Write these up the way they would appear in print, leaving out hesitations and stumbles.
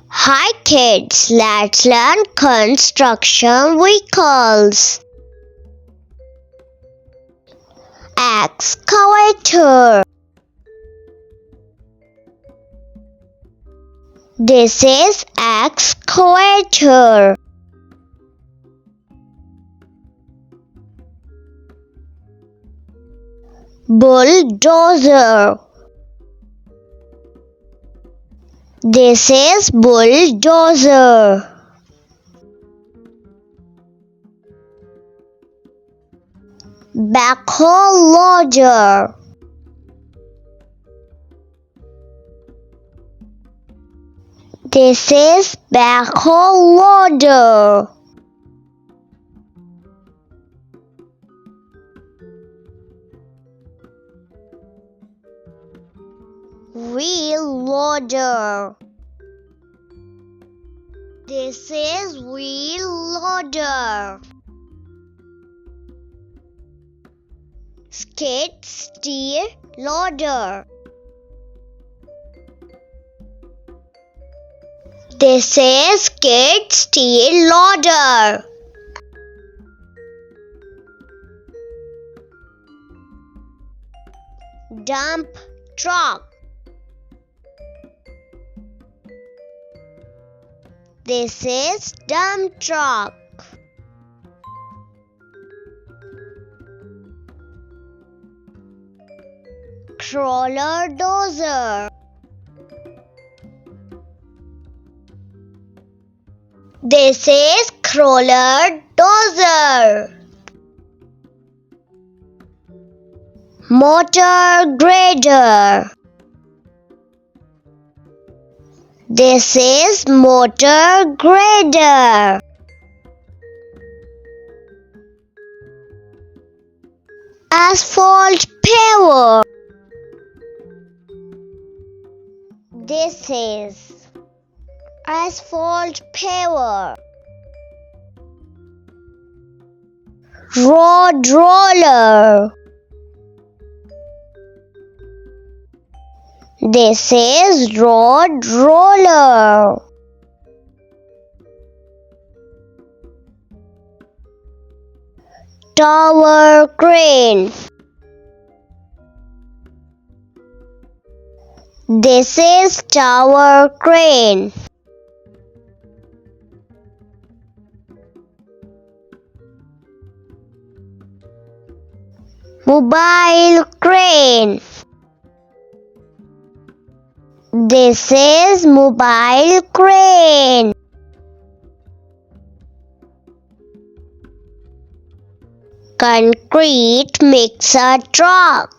Hi kids, let's learn construction vehicles. Excavator. This is excavator. Bulldozer. This is bulldozer. Backhoe loader. This is backhoe loader. Wheel loader. This is wheel loader. Skid steer loader. This is skid steer loader. Dump truck. This is dump truck. Crawler dozer. This is crawler dozer. Motor grader. This is motor grader. Asphalt paver. This is asphalt paver. Road roller. This is road roller. Tower crane. This is tower crane. Mobile crane. This is mobile crane. Concrete mixer truck.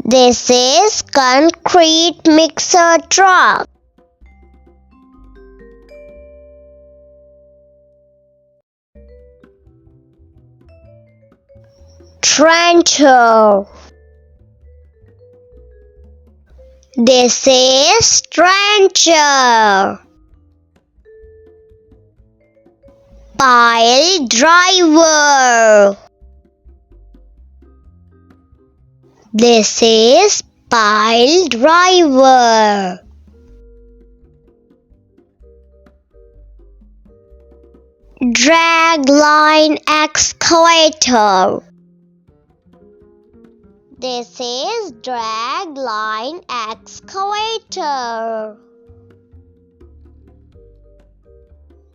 This is concrete mixer truck. Trencher. This is trencher. Pile driver. This is pile driver. Drag line excavator. This is drag line excavator.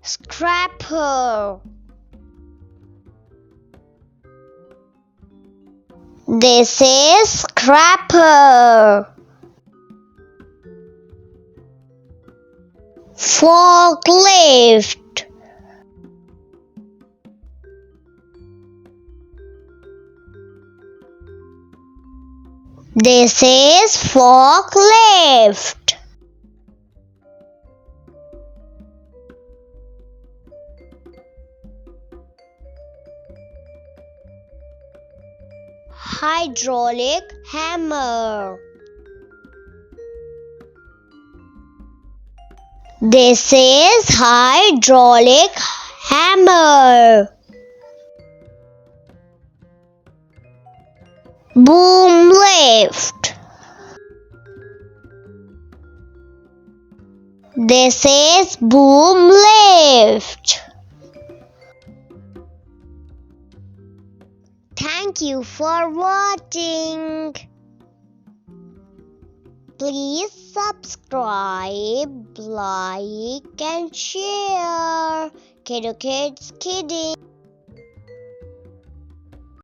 Scraper. This is scraper. Forklift. This is forklift. Hydraulic hammer. This is hydraulic hammer. Boom lift. This is boom lift. Thank you for watching. Please subscribe, like and share. Kiddo Kids Kidding.